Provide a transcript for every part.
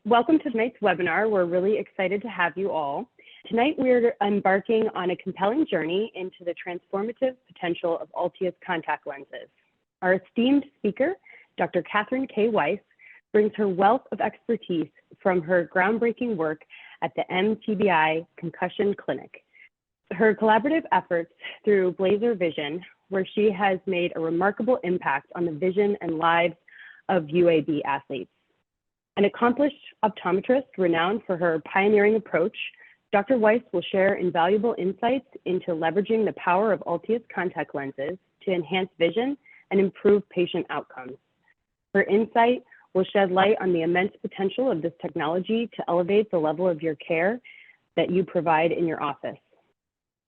Welcome to tonight's webinar. We're really excited to have you all. Tonight, we're embarking on a compelling journey into the transformative potential of ALTIUS contact lenses. Our esteemed speaker, Dr. Katherine K. Weise, brings her wealth of expertise from her groundbreaking work at the MTBI Concussion Clinic. Her collaborative efforts through Blazer Vision, where she has made a remarkable impact on the vision and lives of UAB athletes. An accomplished optometrist renowned for her pioneering approach, Dr. Weise will share invaluable insights into leveraging the power of ALTIUS contact lenses to enhance vision and improve patient outcomes. Her insight will shed light on the immense potential of this technology to elevate the level of your care that you provide in your office.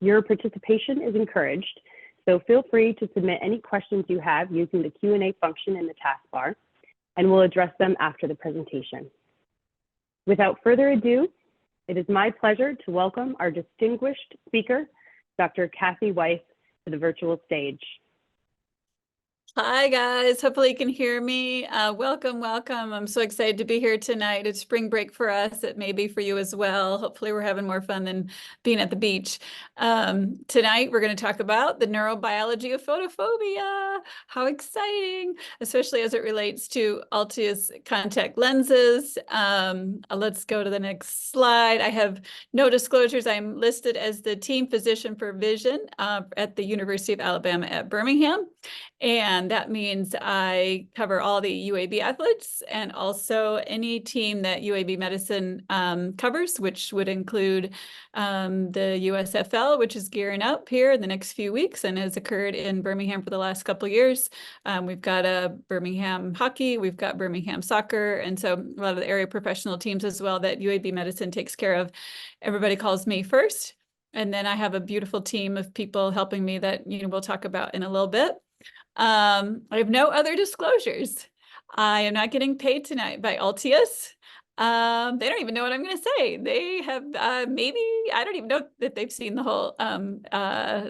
Your participation is encouraged, so feel free to submit any questions you have using the Q&A function in the taskbar, and we'll address them after the presentation. Without further ado, it is my pleasure to welcome our distinguished speaker, Dr. Kathy Weise, to the virtual stage. Hi guys, hopefully you can hear me. Welcome. I'm so excited to be here tonight. It's spring break for us. It may be for you as well. Hopefully we're having more fun than being at the beach. Tonight we're going to talk about the neurobiology of photophobia. How exciting, especially as it relates to ALTIUS contact lenses. Let's go to the next slide. I have no disclosures. I'm listed as the team physician for vision at the University of Alabama at Birmingham. And that means I cover all the UAB athletes and also any team that UAB medicine covers, which would include the USFL, which is gearing up here in the next few weeks and has occurred in Birmingham for the last couple of years. We've got a Birmingham hockey, we've got Birmingham soccer, and so a lot of the area professional teams as well that UAB medicine takes care of. Everybody calls me first, and then I have a beautiful team of people helping me that we'll talk about in a little bit. I have no other disclosures. I am not getting paid tonight by ALTIUS. They don't even know what I'm going to say. They have maybe, I don't even know that they've seen the whole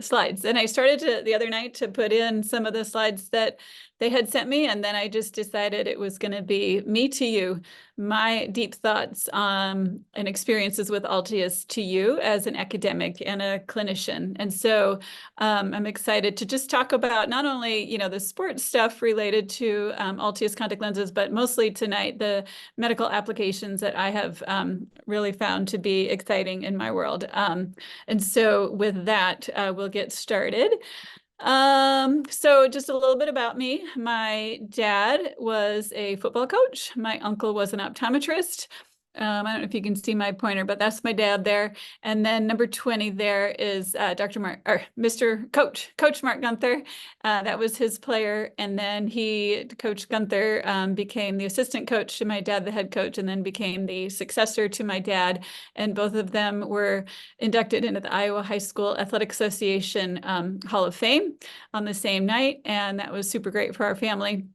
slides. And I started the other night to put in some of the slides that they had sent me. And then I just decided it was going to be me to you, my deep thoughts and experiences with ALTIUS to you as an academic and a clinician. And so I'm excited to just talk about not only, the sports stuff related to ALTIUS contact lenses, but mostly tonight, the medical applications that I have really found to be exciting in my world. And so with that, we'll get started. So just a little bit about me. My dad was a football coach. My uncle was an optometrist. I don't know if you can see my pointer, but that's my dad there. And then number 20 there is Dr. Mark, or Mr. Coach Mark Gunther. That was his player. And then Coach Gunther became the assistant coach to my dad, the head coach, and then became the successor to my dad. And both of them were inducted into the Iowa High School Athletic Association Hall of Fame on the same night. And that was super great for our family.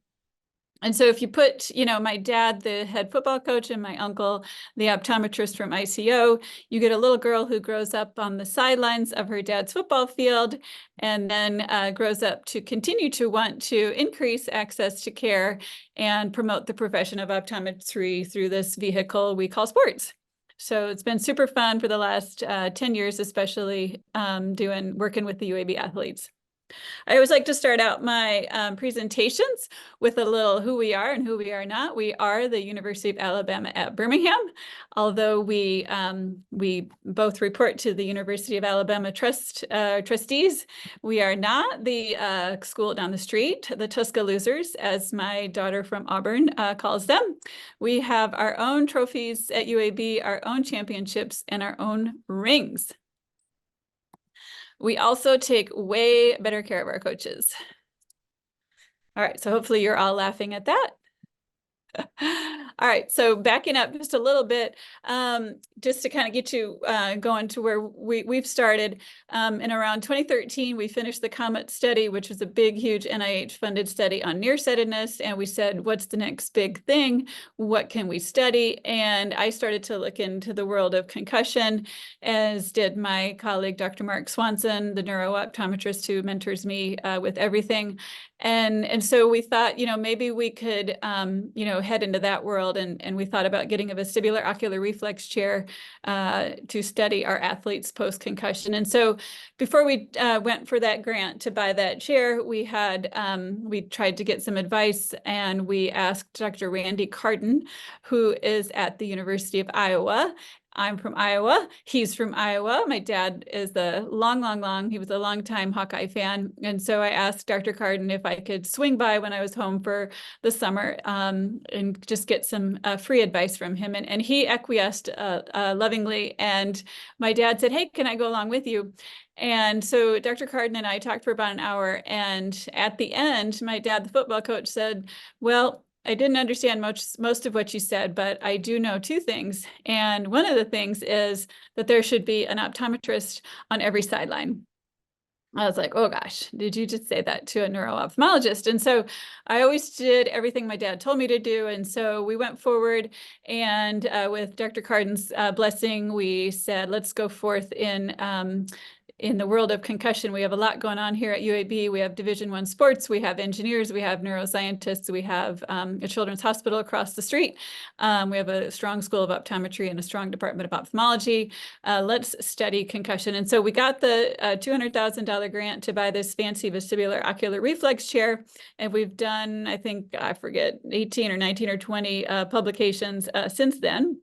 And so if you put, my dad, the head football coach, and my uncle, the optometrist from ICO, you get a little girl who grows up on the sidelines of her dad's football field and then grows up to continue to want to increase access to care and promote the profession of optometry through this vehicle we call sports. So it's been super fun for the last 10 years, especially working with the UAB athletes. I always like to start out my presentations with a little who we are and who we are not. We are the University of Alabama at Birmingham, although we both report to the University of Alabama trustees. We are not the school down the street, the Tuscalosers, as my daughter from Auburn calls them. We have our own trophies at UAB, our own championships, and our own rings. We also take way better care of our coaches. All right, so hopefully you're all laughing at that. All right, so backing up just a little bit, just to kind of get you going to where we've started. In around 2013, we finished the COMET study, which was a big, huge NIH-funded study on nearsightedness. And we said, what's the next big thing? What can we study? And I started to look into the world of concussion, as did my colleague, Dr. Mark Swanson, the neurooptometrist who mentors me with everything. And so we thought, maybe we could, head into that world world, and we thought about getting a vestibular ocular reflex chair to study our athletes post-concussion. And so before we went for that grant to buy that chair, we tried to get some advice, and we asked Dr. Randy Carden, who is at the University of Iowa. I'm from Iowa. He's from Iowa. My dad is he was a longtime Hawkeye fan. And so I asked Dr. Carden if I could swing by when I was home for the summer and just get some free advice from him. And he acquiesced lovingly. And my dad said, "Hey, can I go along with you?" And so Dr. Carden and I talked for about an hour. And at the end, my dad, the football coach, said, "Well, I didn't understand most of what you said, but I do know two things. And one of the things is that there should be an optometrist on every sideline." I was like, "Oh gosh, did you just say that to a neuro-ophthalmologist?" And so I always did everything my dad told me to do. And so we went forward, and with Dr. Carden's blessing, we said, let's go forth in the world of concussion. We have a lot going on here at UAB. We have Division I sports, we have engineers, we have neuroscientists, we have a children's hospital across the street. We have a strong school of optometry and a strong department of ophthalmology. Let's study concussion. And so we got the $200,000 grant to buy this fancy vestibular ocular reflex chair. And we've done, I think, I forget, 18 or 19 or 20 publications since then.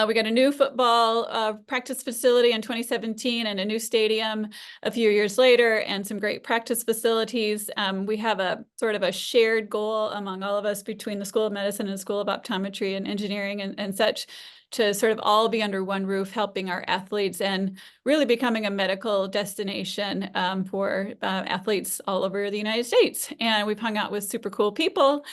We got a new football practice facility in 2017 and a new stadium a few years later, and some great practice facilities. We have a sort of a shared goal among all of us between the School of Medicine and the School of Optometry and Engineering and such, to sort of all be under one roof, helping our athletes and really becoming a medical destination for athletes all over the United States. And we've hung out with super cool people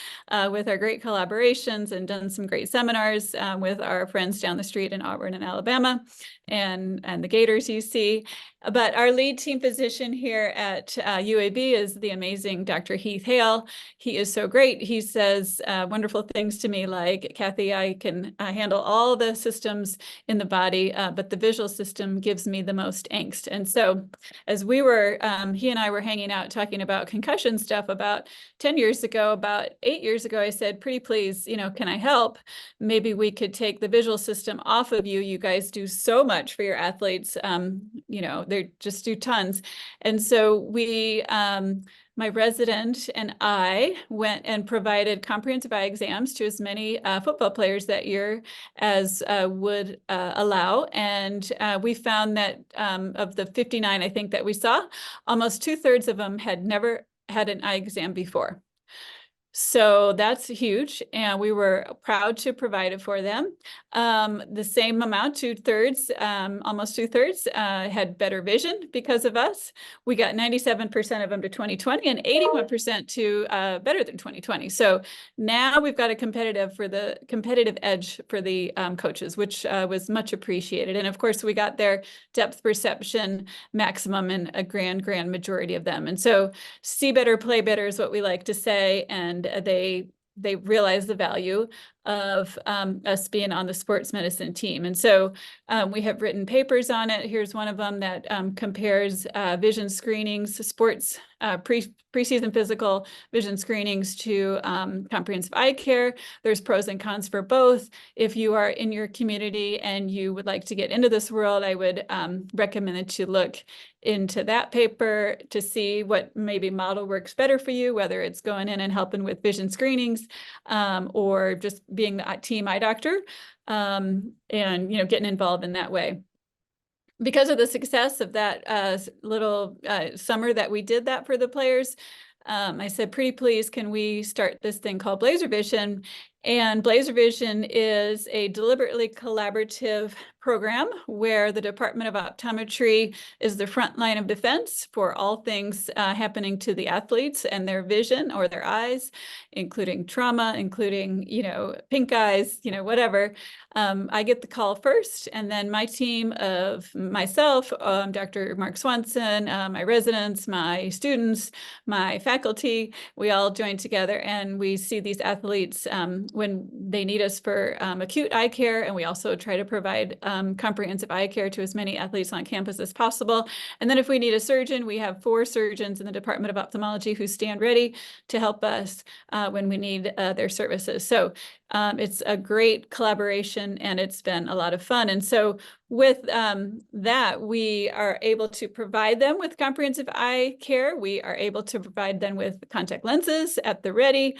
with our great collaborations and done some great seminars with our friends down the street in Auburn and Alabama and the Gators you see. But our lead team physician here at UAB is the amazing Dr. Heath Hale. He is so great. He says wonderful things to me like, "Kathy, I can handle all the systems in the body, but the visual system gives me the most angst." And so as we were, he and I were hanging out talking about concussion stuff about 10 years ago, about 8 years ago, I said, "Pretty please, can I help? Maybe we could take the visual system off of you. You guys do so much for your athletes. They just do tons." And so we, my resident and I went and provided comprehensive eye exams to as many football players that year as would allow. And we found that of the 59, I think, that we saw, almost 2/3 of them had never had an eye exam before. So that's huge, and we were proud to provide it for them. The same amount, 2/3, almost 2/3, had better vision because of us. We got 97% of them to 20/20 and 81% to better than 20/20. So now we've got a competitive edge for the coaches, which was much appreciated. And of course, we got their depth perception maximum in a grand majority of them. And so see better, play better is what we like to say. And they realize the value of us being on the sports medicine team. And so we have written papers on it. Here's one of them that compares vision screenings, sports preseason physical vision screenings to comprehensive eye care. There's pros and cons for both. If you are in your community and you would like to get into this world, I would recommend that you look into that paper to see what maybe model works better for you, whether it's going in and helping with vision screenings or just being the team eye doctor and getting involved in that way. Because of the success of that little summer that we did that for the players, I said, "Pretty please, can we start this thing called Blazer Vision?" And Blazer Vision is a deliberately collaborative program where the Department of Optometry is the front line of defense for all things happening to the athletes and their vision or their eyes, including trauma, including, pink eyes, whatever. I get the call first, and then my team of myself, Dr. Mark Swanson, my residents, my students, my faculty, we all join together and we see these athletes when they need us for acute eye care, and we also try to provide comprehensive eye care to as many athletes on campus as possible. And then if we need a surgeon, we have 4 surgeons in the Department of Ophthalmology who stand ready to help us when we need their services. So it's a great collaboration, and it's been a lot of fun. And so with that, we are able to provide them with comprehensive eye care. We are able to provide them with contact lenses at the ready.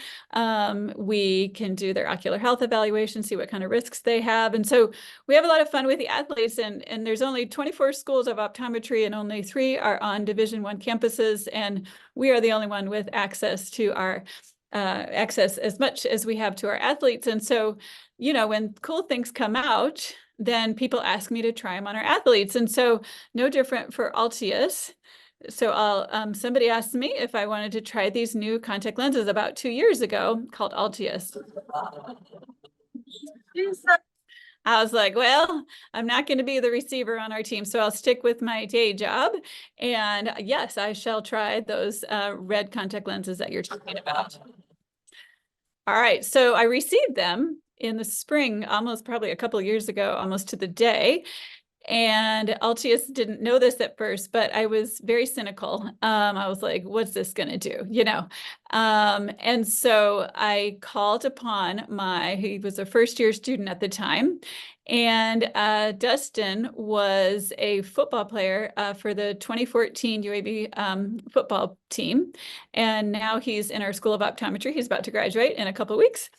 We can do their ocular health evaluation, see what kind of risks they have. And so we have a lot of fun with the athletes, and there's only 24 schools of optometry, and only 3 are on Division I campuses. And we are the only one with access to our access as much as we have to our athletes. And so, you know, when cool things come out, then people ask me to try them on our athletes. And so no different for ALTIUS. So somebody asked me if I wanted to try these new contact lenses about 2 years ago called ALTIUS. I was like, well, I'm not going to be the receiver on our team, so I'll stick with my day job. And yes, I shall try those red contact lenses that you're talking about. All right, so I received them in the spring, almost probably a couple of years ago, almost to the day. And ALTIUS didn't know this at first, but I was very cynical. I was like, what's this going to do? You know? And so I called upon he was a first-year student at the time. And Dustin was a football player for the 2014 UAB football team. And now he's in our School of Optometry. He's about to graduate in a couple of weeks.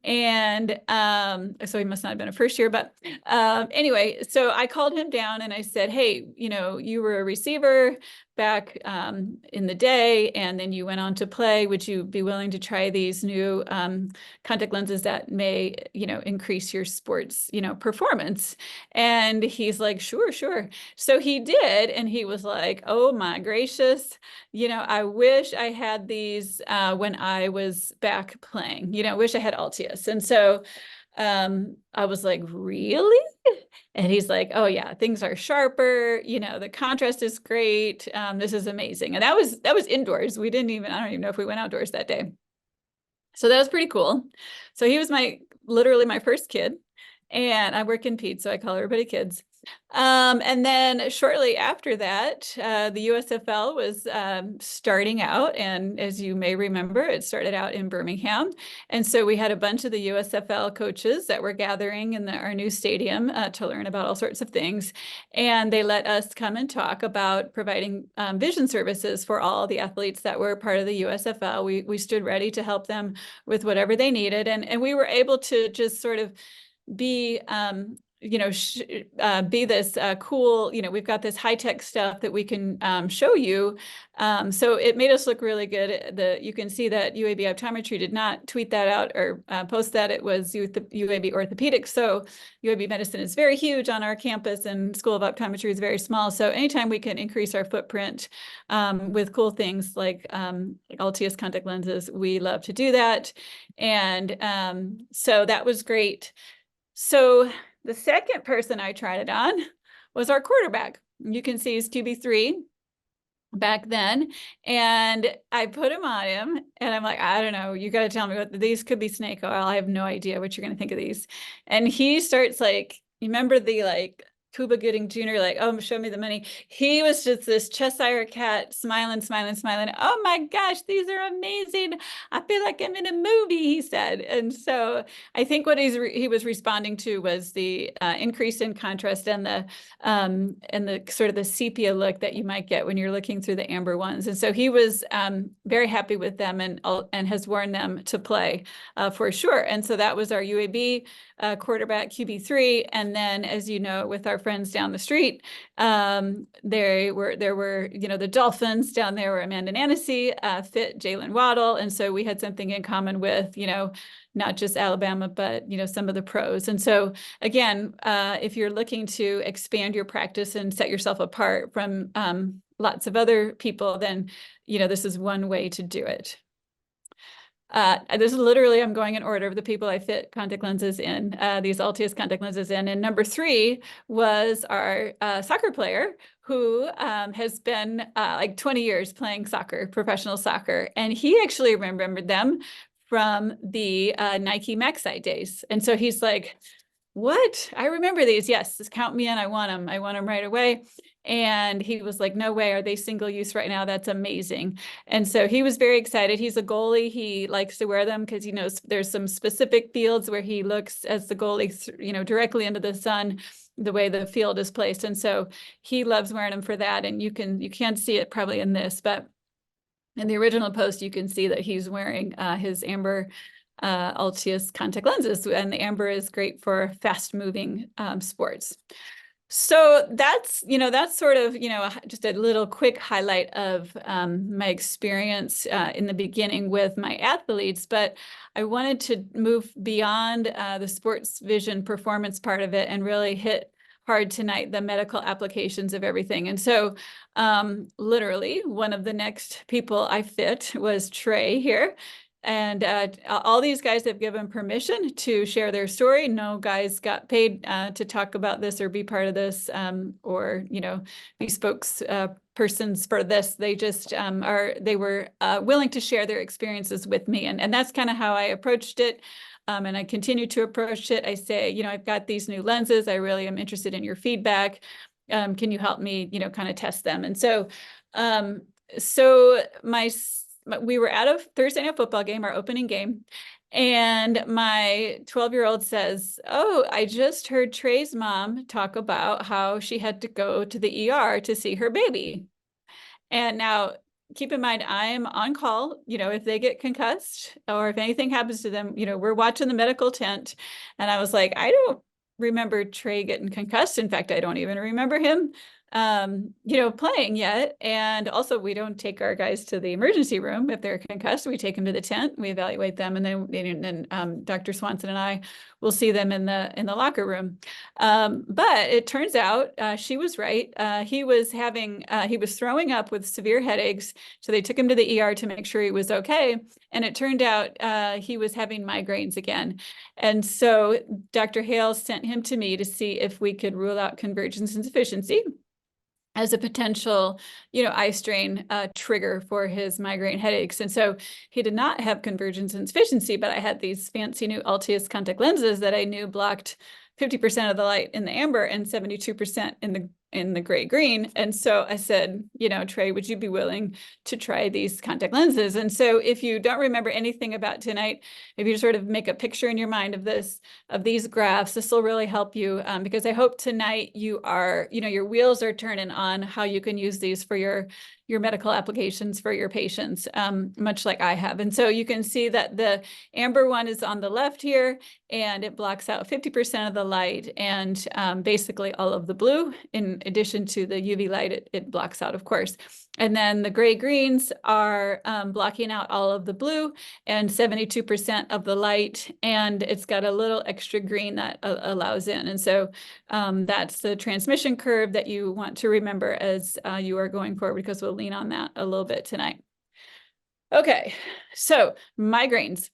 And so he must not have been a first year, but anyway, so I called him down and I said, hey, you know, you were a receiver back in the day, and then you went on to play. Would you be willing to try these new contact lenses that may, you know, increase your sports, you know, performance? And he's like, sure, sure. So he did. And he was like, oh my gracious, you know, I wish I had these when I was back playing, you know, I wish I had ALTIUS. And so I was like, really? And he's like, oh yeah, things are sharper. You know, the contrast is great. This is amazing. And that was indoors. I don't even know if we went outdoors that day. So that was pretty cool. So he was literally my first kid, and I work in peds, so I call everybody kids. And then shortly after that, the USFL was starting out. And as you may remember, it started out in Birmingham. And so we had a bunch of the USFL coaches that were gathering in our new stadium to learn about all sorts of things. And they let us come and talk about providing vision services for all the athletes that were part of the USFL. We stood ready to help them with whatever they needed. And we were able to just sort of be you know, be this cool, you know, we've got this high-tech stuff that we can show you. So it made us look really good. You can see that UAB Optometry did not tweet that out or post that. It was UAB Orthopedics. So UAB Medicine is very huge on our campus, and School of Optometry is very small. So anytime we can increase our footprint with cool things like ALTIUS contact lenses, we love to do that. And so that was great. So the second person I tried it on was our quarterback. You can see he's QB3 back then. And I put him on him, and I'm like, I don't know, you got to tell me these could be snake oil. I have no idea what you're going to think of these. And he starts like, you remember the like Cuba Gooding Jr., like, oh, show me the money. He was just this Cheshire cat, smiling, smiling, smiling. Oh my gosh, these are amazing. I feel like I'm in a movie, he said. And so I think what he was responding to was the increase in contrast and the sort of the sepia look that you might get when you're looking through the amber ones. And so he was very happy with them and has worn them to play for sure. And so that was our UAB quarterback QB3. And then, as you know, with our friends down the street, there were, you know, the Dolphins down there were Amanda Nancy, fit Jalen Waddle. And so we had something in common with, you know, not just Alabama, but, you know, some of the pros. And so again, if you're looking to expand your practice and set yourself apart from lots of other people, then, you know, this is one way to do it. This is literally, I'm going in order of the people I fit contact lenses in, these ALTIUS contact lenses in. And number 3 was our soccer player who has been like 20 years playing soccer, professional soccer. And he actually remembered them from the Nike Maxite days. And so he's like, what? I remember these. Yes, just count me in. I want them. I want them right away. And he was like, no way. Are they single use right now? That's amazing. And so he was very excited. He's a goalie. He likes to wear them because he knows there's some specific fields where he looks as the goalie, directly into the sun, the way the field is placed. And so he loves wearing them for that. And you can't see it probably in this, but in the original post, you can see that he's wearing his amber ALTIUS contact lenses, and the amber is great for fast-moving sports. So that's sort of, just a little quick highlight of my experience in the beginning with my athletes, but I wanted to move beyond the sports vision performance part of it and really hit hard tonight the medical applications of everything. And so literally one of the next people I fit was Trey here. And all these guys have given permission to share their story. No guys got paid to talk about this or be part of this or, be spokespersons for this. They just they were willing to share their experiences with me. And that's kind of how I approached it. And I continue to approach it. I say, I've got these new lenses. I really am interested in your feedback. Can you help me, kind of test them? And so, we were at a Thursday night football game, our opening game, and my 12-year-old says, oh, I just heard Trey's mom talk about how she had to go to the ER to see her baby. And now, keep in mind, I am on call, if they get concussed or if anything happens to them, we're watching the medical tent. And I was like, I don't remember Trey getting concussed. In fact, I don't even remember him playing yet. And also we don't take our guys to the emergency room if they're concussed. We take them to the tent, we evaluate them, and then Dr. Swanson and I will see them in the locker room. But it turns out she was right. He was throwing up with severe headaches. So they took him to the ER to make sure he was okay. And it turned out he was having migraines again. And so Dr. Hale sent him to me to see if we could rule out convergence insufficiency as a potential, eye strain trigger for his migraine headaches. And so he did not have convergence insufficiency, but I had these fancy new ALTIUS contact lenses that I knew blocked 50% of the light in the amber and 72% in the gray green. And so I said, Trey, would you be willing to try these contact lenses? And so if you don't remember anything about tonight, if you sort of make a picture in your mind of these graphs, this will really help you because I hope tonight you are, your wheels are turning on how you can use these for your medical applications for your patients, much like I have. And so you can see that the amber one is on the left here, and it blocks out 50% of the light and basically all of the blue. In addition to the UV light, it blocks out, of course. And then the gray greens are blocking out all of the blue and 72% of the light. And it's got a little extra green that allows in. And so that's the transmission curve that you want to remember as you are going forward, because we'll lean on that a little bit tonight. Okay, so migraines.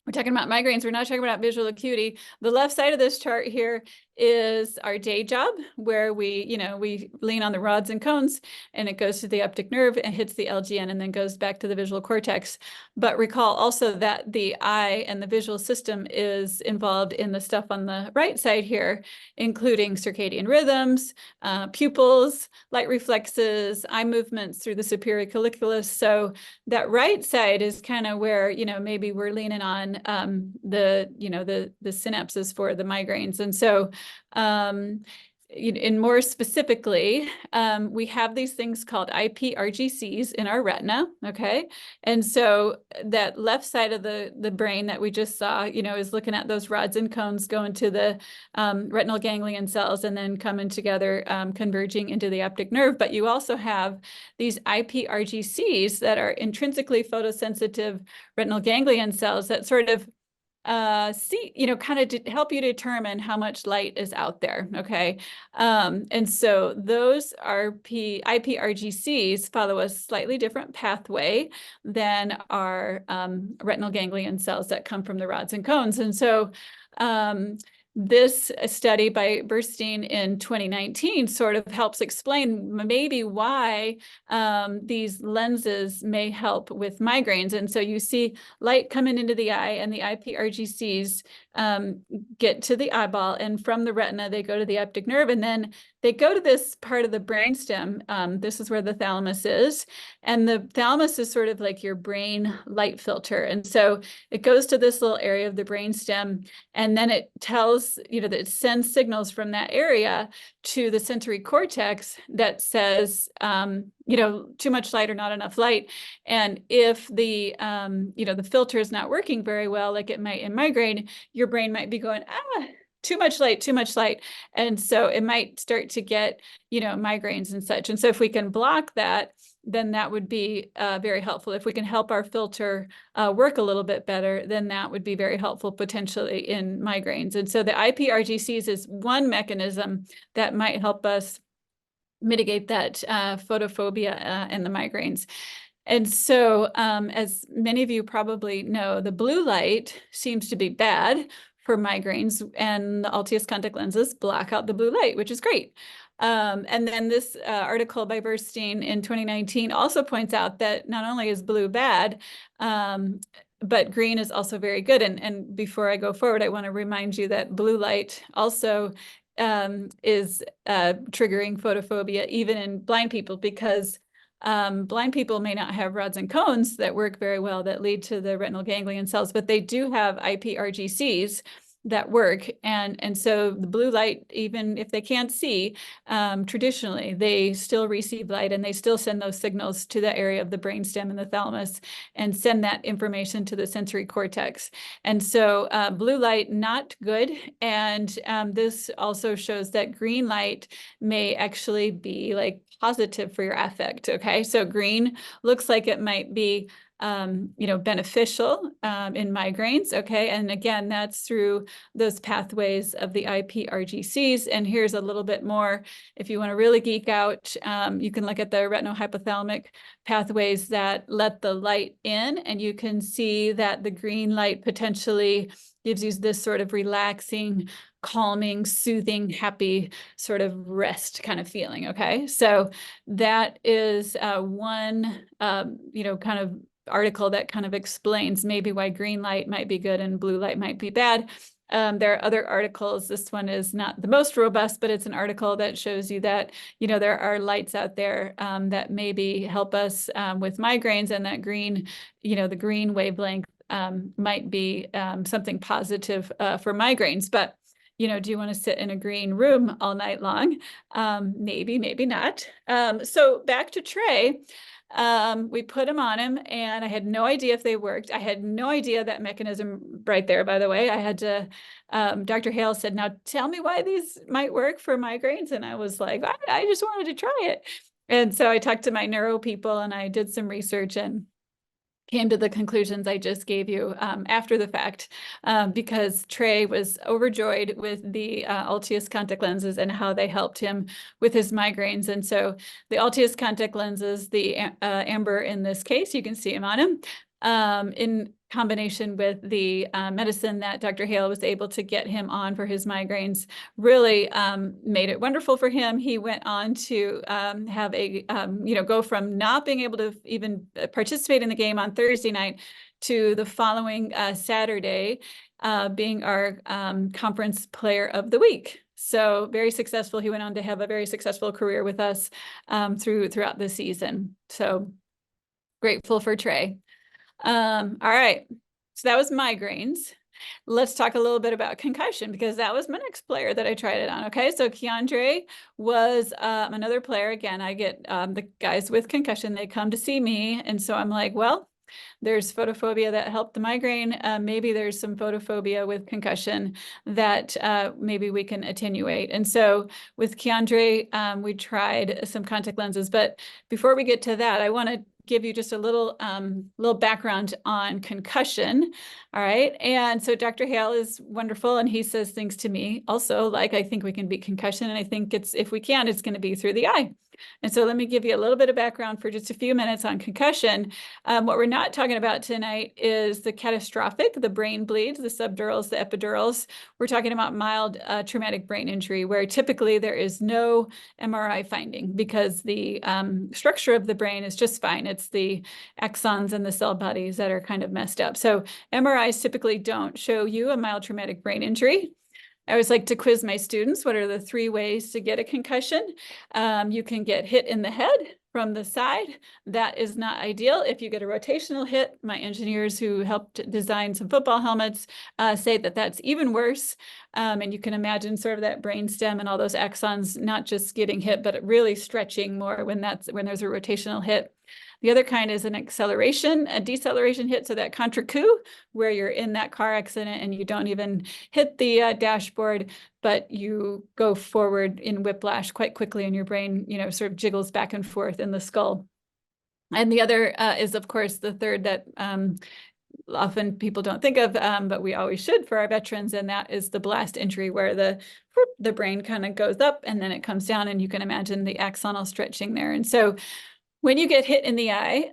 We're talking about migraines. We're not talking about visual acuity. The left side of this chart here is our day job, where we lean on the rods and cones, and it goes to the optic nerve and hits the LGN and then goes back to the visual cortex. But recall also that the eye and the visual system is involved in the stuff on the right side here, including circadian rhythms, pupils, light reflexes, eye movements through the superior colliculus. So that right side is kind of where, maybe we're leaning on the synapses for the migraines. And so and more specifically, we have these things called IPRGCs in our retina, okay? And so that left side of the brain that we just saw, is looking at those rods and cones going to the retinal ganglion cells and then coming together, converging into the optic nerve. But you also have these IPRGCs that are intrinsically photosensitive retinal ganglion cells that sort of kind of help you determine how much light is out there, okay? And so those IPRGCs follow a slightly different pathway than our retinal ganglion cells that come from the rods and cones. And so this study by Burstein in 2019 sort of helps explain maybe why these lenses may help with migraines. And so you see light coming into the eye, and the IPRGCs get to the eyeball, and from the retina, they go to the optic nerve, and then they go to this part of the brainstem. This is where the thalamus is, and the thalamus is sort of like your brain light filter. And so it goes to this little area of the brainstem, and then it tells, that it sends signals from that area to the sensory cortex that says, too much light or not enough light. And if the, the filter is not working very well, like it might in migraine, your brain might be going, too much light, too much light. And so it might start to get, migraines and such. And so if we can block that, then that would be very helpful. If we can help our filter work a little bit better, then that would be very helpful potentially in migraines. And so the IPRGCs is one mechanism that might help us mitigate that photophobia and the migraines. And so as many of you probably know, the blue light seems to be bad for migraines, and the ALTIUS contact lenses block out the blue light, which is great. And then this article by Burstein in 2019 also points out that not only is blue bad, but green is also very good. And before I go forward, I want to remind you that blue light also is triggering photophobia, even in blind people, because blind people may not have rods and cones that work very well that lead to the retinal ganglion cells, but they do have IPRGCs that work. And so the blue light, even if they can't see, traditionally, they still receive light, and they still send those signals to the area of the brainstem and the thalamus and send that information to the sensory cortex. And so blue light, not good. And this also shows that green light may actually be like positive for your affect. Okay, so green looks like it might be beneficial in migraines. Okay, and again, that's through those pathways of the IPRGCs. And here's a little bit more. If you want to really geek out, you can look at the retinohypothalamic pathways that let the light in, and you can see that the green light potentially gives you this sort of relaxing, calming, soothing, happy sort of rest kind of feeling. Okay, so that is one, kind of article that kind of explains maybe why green light might be good and blue light might be bad. There are other articles. This one is not the most robust, but it's an article that shows you that, there are lights out there that maybe help us with migraines, and that green, the green wavelength might be something positive for migraines. But do you want to sit in a green room all night long? Maybe, maybe not. So back to Trey. We put him on him, and I had no idea if they worked. I had no idea that mechanism right there, by the way. I had to, Dr. Hale said, now tell me why these might work for migraines. And I was like, I just wanted to try it. And so I talked to my neuro people, and I did some research and came to the conclusions I just gave you after the fact, because Trey was overjoyed with the ALTIUS contact lenses and how they helped him with his migraines. And so the ALTIUS contact lenses, the amber in this case, you can see him on him, in combination with the medicine that Dr. Hale was able to get him on for his migraines, really made it wonderful for him. He went on to have a, go from not being able to even participate in the game on Thursday night to the following Saturday being our conference player of the week. So very successful. He went on to have a very successful career with us throughout the season. So grateful for Trey. All right, so that was migraines. Let's talk a little bit about concussion, because that was my next player that I tried it on. Okay, so Keandre was another player. Again, I get the guys with concussion, they come to see me, and so I'm like, well, there's photophobia that helped the migraine. Maybe there's some photophobia with concussion that maybe we can attenuate. And so with Keandre, we tried some contact lenses. But before we get to that, I want to give you just a little background on concussion. All right. And so Dr. Hale is wonderful, and he says things to me also like, I think we can beat concussion. And I think if we can, it's going to be through the eye. And so let me give you a little bit of background for just a few minutes on concussion. What we're not talking about tonight is the catastrophic, the brain bleeds, the subdurals, the epidurals. We're talking about mild traumatic brain injury, where typically there is no MRI finding because the structure of the brain is just fine. It's the axons and the cell bodies that are kind of messed up. So MRIs typically don't show you a mild traumatic brain injury. I always like to quiz my students. What are the 3 ways to get a concussion? You can get hit in the head from the side. That is not ideal. If you get a rotational hit, my engineers who helped design some football helmets say that that's even worse. And you can imagine sort of that brain stem and all those axons not just getting hit, but really stretching more when there's a rotational hit. The other kind is an acceleration, a deceleration hit, so that contre coup, where you're in that car accident and you don't even hit the dashboard, but you go forward in whiplash quite quickly and your brain, sort of jiggles back and forth in the skull. And the other is, of course, the third that often people don't think of, but we always should for our veterans, and that is the blast injury, where the brain kind of goes up and then it comes down, and you can imagine the axonal stretching there. And so when you get hit in the eye,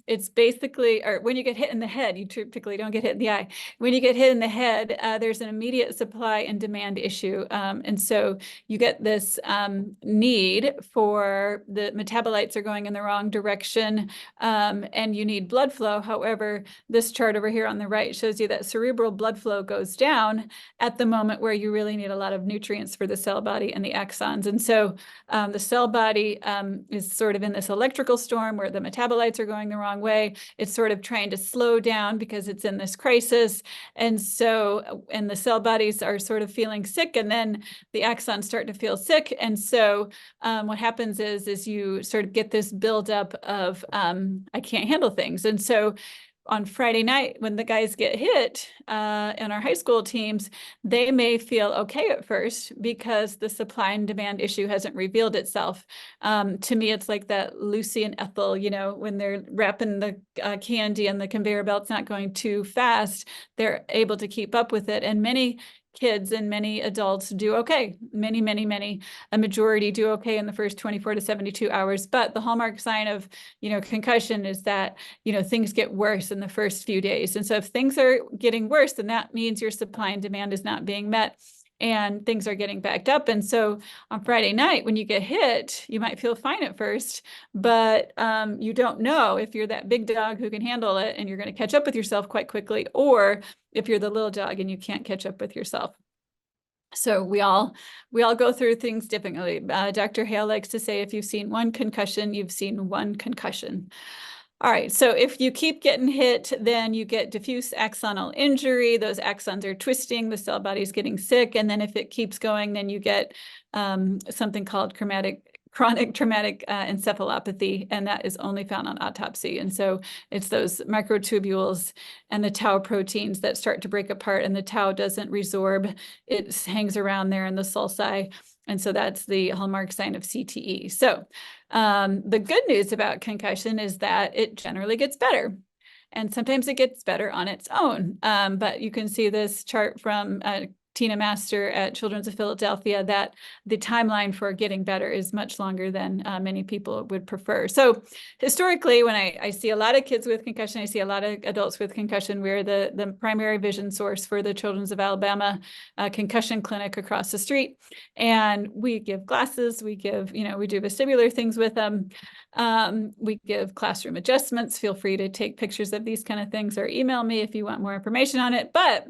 it's basically, or when you get hit in the head, you typically don't get hit in the eye. When you get hit in the head, there's an immediate supply and demand issue. And so you get this need for the metabolites are going in the wrong direction, and you need blood flow. However, this chart over here on the right shows you that cerebral blood flow goes down at the moment where you really need a lot of nutrients for the cell body and the axons. And so the cell body is sort of in this electrical storm where the metabolites are going the wrong way. It's sort of trying to slow down because it's in this crisis. And so, and the cell bodies are sort of feeling sick, and then the axons start to feel sick. And so what happens is you sort of get this buildup of, I can't handle things. And so on Friday night, when the guys get hit in our high school teams, they may feel okay at first because the supply and demand issue hasn't revealed itself. To me, it's like that Lucy and Ethel, when they're wrapping the candy and the conveyor belt's not going too fast, they're able to keep up with it. And many kids and many adults do okay. A majority do okay in the first 24 to 72 hours. But the hallmark sign of, concussion is that, things get worse in the first few days. And so if things are getting worse, then that means your supply and demand is not being met and things are getting backed up. And so on Friday night, when you get hit, you might feel fine at first, but you don't know if you're that big dog who can handle it and you're going to catch up with yourself quite quickly, or if you're the little dog and you can't catch up with yourself. So we all go through things differently. Dr. Hale likes to say, if you've seen one concussion, you've seen one concussion. All right, so if you keep getting hit, then you get diffuse axonal injury. Those axons are twisting, the cell body's getting sick. And then if it keeps going, then you get something called chronic traumatic encephalopathy, and that is only found on autopsy. And so it's those microtubules and the tau proteins that start to break apart, and the tau doesn't resorb. It hangs around there in the sulci. And so that's the hallmark sign of CTE. So the good news about concussion is that it generally gets better. And sometimes it gets better on its own. But you can see this chart from Tina Master at Children's of Philadelphia, that the timeline for getting better is much longer than many people would prefer. So historically, when I see a lot of kids with concussion, I see a lot of adults with concussion, we're the primary vision source for the Children's of Alabama concussion clinic across the street. And we give glasses, we give, we do vestibular things with them. We give classroom adjustments. Feel free to take pictures of these kind of things or email me if you want more information on it. But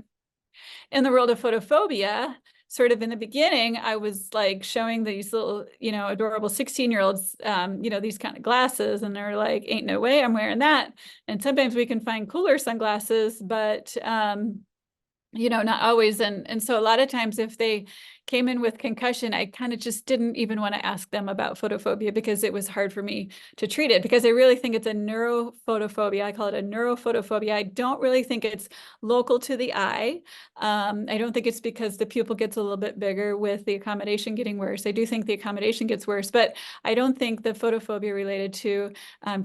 in the world of photophobia, sort of in the beginning, I was like showing these little, adorable 16-year-olds, these kind of glasses, and they're like, ain't no way I'm wearing that. And sometimes we can find cooler sunglasses, but, not always. And so a lot of times if they came in with concussion, I kind of just didn't even want to ask them about photophobia because it was hard for me to treat it, because I really think it's a neurophotophobia. I call it a neurophotophobia. I don't really think it's local to the eye. I don't think it's because the pupil gets a little bit bigger with the accommodation getting worse. I do think the accommodation gets worse, but I don't think the photophobia related to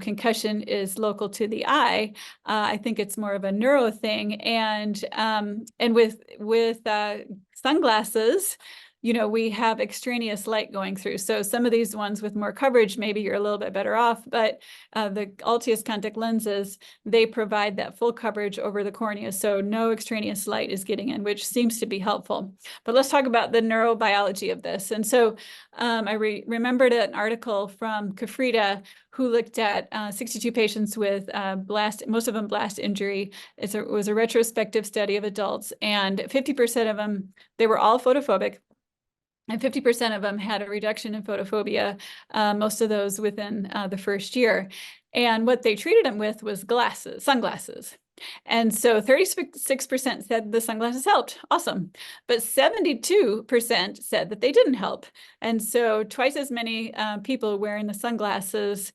concussion is local to the eye. I think it's more of a neuro thing. And with sunglasses, we have extraneous light going through. So some of these ones with more coverage, maybe you're a little bit better off, but the ALTIUS contact lenses, they provide that full coverage over the cornea. So no extraneous light is getting in, which seems to be helpful. But let's talk about the neurobiology of this. And so I remembered an article from Kafrida, who looked at 62 patients with most of them blast injury. It was a retrospective study of adults, and 50% of them, they were all photophobic. And 50% of them had a reduction in photophobia, most of those within the first year. And what they treated them with was sunglasses. And so 36% said the sunglasses helped. Awesome. But 72% said that they didn't help. And so twice as many people wearing the sunglasses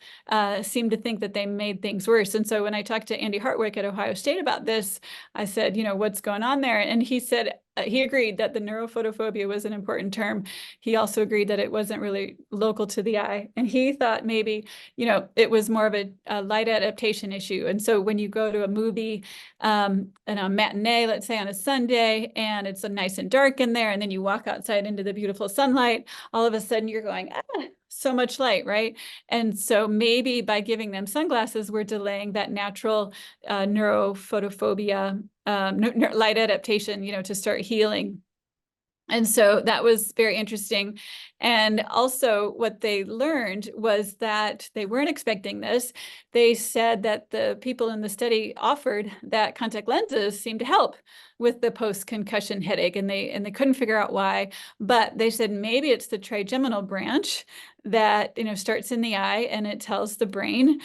seemed to think that they made things worse. And so when I talked to Andy Hartwick at Ohio State about this, I said, what's going on there? And he said, he agreed that the neurophotophobia was an important term. He also agreed that it wasn't really local to the eye. And he thought maybe, it was more of a light adaptation issue. And so when you go to a movie and a matinee, let's say on a Sunday, and it's nice and dark in there, and then you walk outside into the beautiful sunlight, all of a sudden you're going, so much light, right? And so maybe by giving them sunglasses, we're delaying that natural neurophotophobia light adaptation, to start healing. And so that was very interesting. And also what they learned was that they weren't expecting this. They said that the people in the study offered that contact lenses seemed to help with the post-concussion headache, and they couldn't figure out why. But they said maybe it's the trigeminal branch that starts in the eye, and it tells the brain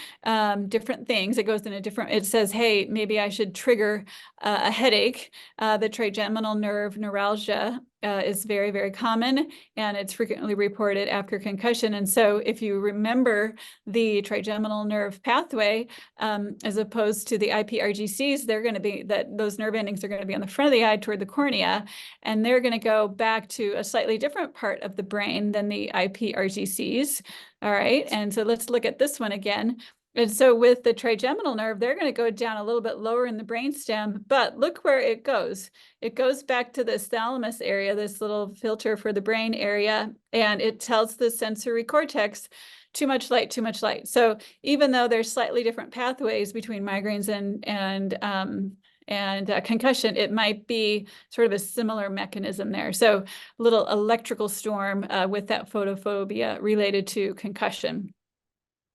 different things. It goes in it says, hey, maybe I should trigger a headache. The trigeminal nerve neuralgia is very, very common, and it's frequently reported after concussion. And so if you remember the trigeminal nerve pathway, as opposed to the IPRGCs, those nerve endings are going to be on the front of the eye toward the cornea, and they're going to go back to a slightly different part of the brain than the IPRGCs. All right, and so let's look at this one again. And so with the trigeminal nerve, they're going to go down a little bit lower in the brainstem, but look where it goes. It goes back to this thalamus area, this little filter for the brain area, and it tells the sensory cortex, too much light, too much light. So even though there's slightly different pathways between migraines and concussion, it might be sort of a similar mechanism there. So a little electrical storm with that photophobia related to concussion.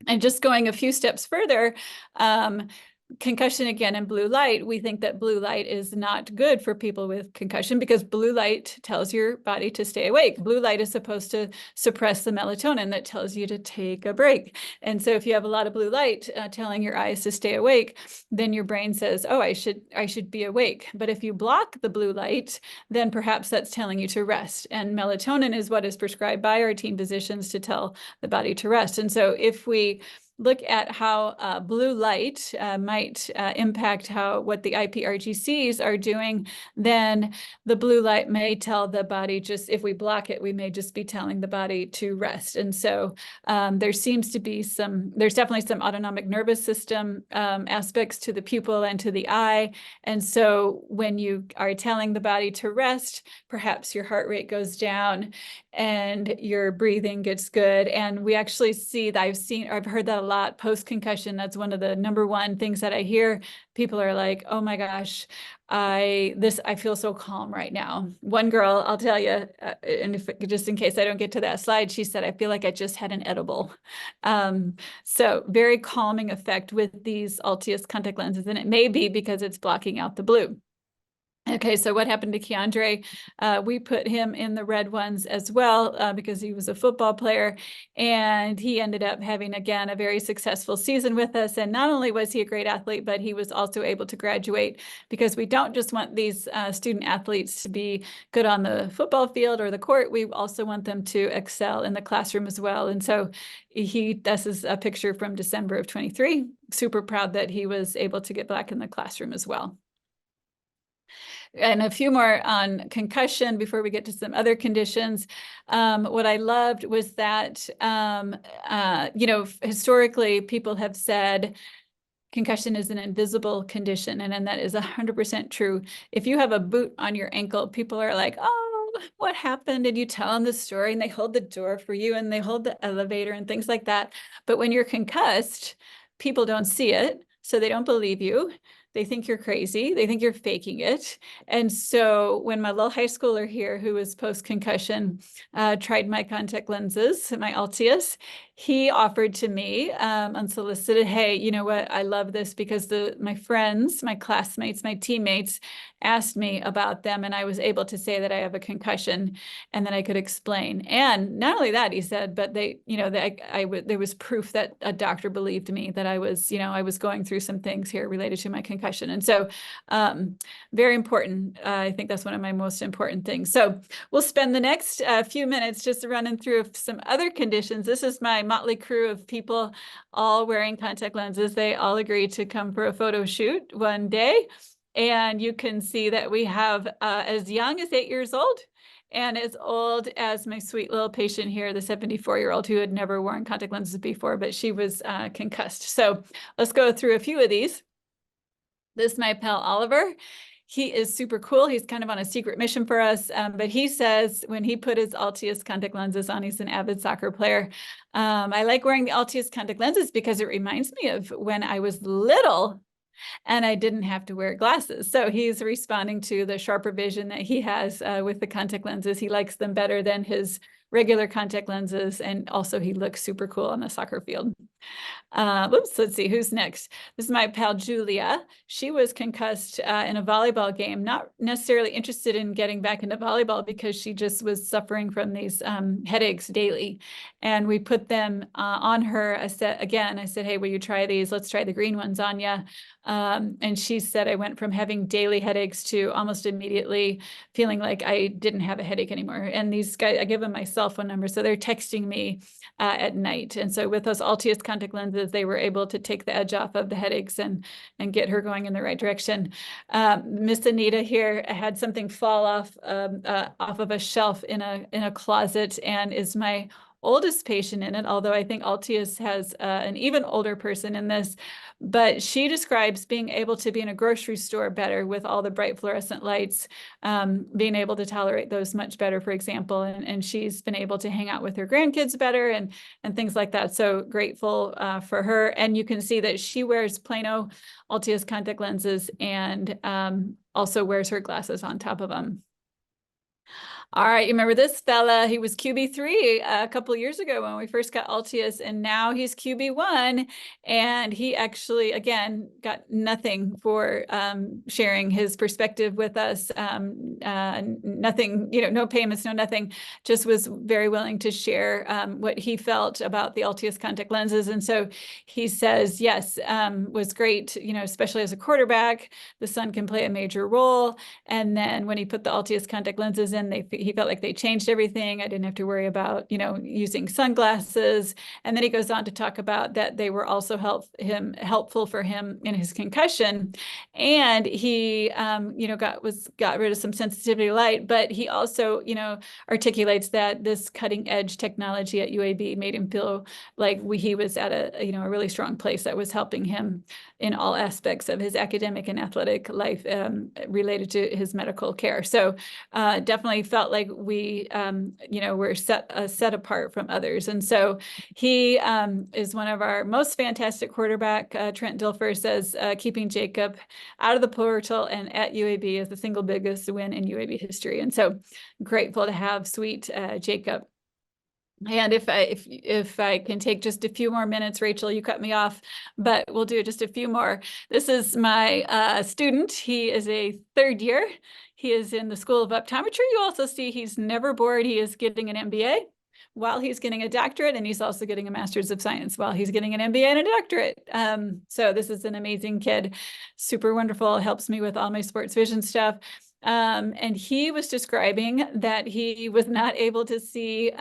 And just going a few steps further, concussion again in blue light, we think that blue light is not good for people with concussion because blue light tells your body to stay awake. Blue light is supposed to suppress the melatonin that tells you to take a break. And so if you have a lot of blue light telling your eyes to stay awake, then your brain says, oh, I should be awake. But if you block the blue light, then perhaps that's telling you to rest. And melatonin is what is prescribed by our team physicians to tell the body to rest. And so if we look at how blue light might impact what the IPRGCs are doing, then the blue light may tell the body, if we block it, we may just be telling the body to rest. And so there's definitely some autonomic nervous system aspects to the pupil and to the eye. And so when you are telling the body to rest, perhaps your heart rate goes down and your breathing gets good. And we actually see that I've heard that a lot post-concussion. That's one of the number one things that I hear. People are like, oh my gosh, I feel so calm right now. One girl, I'll tell you, and just in case I don't get to that slide, she said, I feel like I just had an edible. So very calming effect with these ALTIUS contact lenses. And it may be because it's blocking out the blue. Okay, so what happened to Keandre? We put him in the red ones as well because he was a football player, and he ended up having, again, a very successful season with us. And not only was he a great athlete, but he was also able to graduate, because we don't just want these student athletes to be good on the football field or the court. We also want them to excel in the classroom as well. And so this is a picture from December of 23. Super proud that he was able to get back in the classroom as well. And a few more on concussion before we get to some other conditions. What I loved was that, historically people have said concussion is an invisible condition, and that is 100% true. If you have a boot on your ankle, people are like, oh, what happened? And you tell them the story, and they hold the door for you, and they hold the elevator and things like that. But when you're concussed, people don't see it, so they don't believe you. They think you're crazy. They think you're faking it. And so when my little high schooler here, who was post-concussion, tried my contact lenses, my ALTIUS, he offered to me unsolicited, hey, you know what? I love this because my friends, my classmates, my teammates asked me about them, and I was able to say that I have a concussion, and then I could explain. And not only that, he said, but they, you know, there was proof that a doctor believed me that I was, you know, I was going through some things here related to my concussion. And so very important. I think that's one of my most important things. So we'll spend the next few minutes just running through some other conditions. This is my motley crew of people all wearing contact lenses. They all agreed to come for a photo shoot one day. And you can see that we have as young as 8 years old and as old as my sweet little patient here, the 74-year-old who had never worn contact lenses before, but she was concussed. So let's go through a few of these. This is my pal Oliver. He is super cool. He's kind of on a secret mission for us, but he says when he put his ALTIUS contact lenses on, he's an avid soccer player. I like wearing the ALTIUS contact lenses because it reminds me of when I was little and I didn't have to wear glasses. So he's responding to the sharper vision that he has with the contact lenses. He likes them better than his regular contact lenses. And also he looks super cool on the soccer field. Let's see, who's next? This is my pal Julia. She was concussed in a volleyball game, not necessarily interested in getting back into volleyball because she just was suffering from these headaches daily. And we put them on her. I said, hey, will you try these? Let's try the green ones on you. And she said, I went from having daily headaches to almost immediately feeling like I didn't have a headache anymore. And these guys, I give them my cell phone number, so they're texting me at night. And so with those ALTIUS contact lenses, they were able to take the edge off of the headaches and get her going in the right direction. Miss Anita here had something fall off of a shelf in a closet and is my oldest patient in it, although I think ALTIUS has an even older person in this. But she describes being able to be in a grocery store better with all the bright fluorescent lights, being able to tolerate those much better, for example. And she's been able to hang out with her grandkids better and things like that. So grateful for her. And you can see that she wears Plano ALTIUS contact lenses and also wears her glasses on top of them. All right, you remember this fella? He was QB3 a couple of years ago when we first got ALTIUS, and now he's QB1. And he actually, again, got nothing for sharing his perspective with us. Nothing, you know, no payments, no nothing. Just was very willing to share what he felt about the ALTIUS contact lenses. And so he says, yes, was great, you know, especially as a quarterback. The sun can play a major role. And then when he put the ALTIUS contact lenses in, he felt like they changed everything. I didn't have to worry about, you know, using sunglasses. And then he goes on to talk about that they were also helpful for him in his concussion. And he, you know, got rid of some sensitivity light, but he also, you know, articulates that this cutting edge technology at UAB made him feel like he was at a, you know, a really strong place that was helping him in all aspects of his academic and athletic life related to his medical care. So definitely felt like we, you know, were set apart from others. And so he is one of our most fantastic quarterback. Trent Dilfer says, keeping Jacob out of the portal and at UAB is the single biggest win in UAB history. And so grateful to have sweet Jacob. And if I can take just a few more minutes, Rachel, you cut me off, but we'll do just a few more. This is my student. He is a third year. He is in the School of Optometry. You also see he's never bored. He is getting an MBA while he's getting a doctorate, and he's also getting a Master's of Science while he's getting an MBA and a doctorate. So this is an amazing kid, super wonderful, helps me with all my sports vision stuff. And he was describing that he was not able to see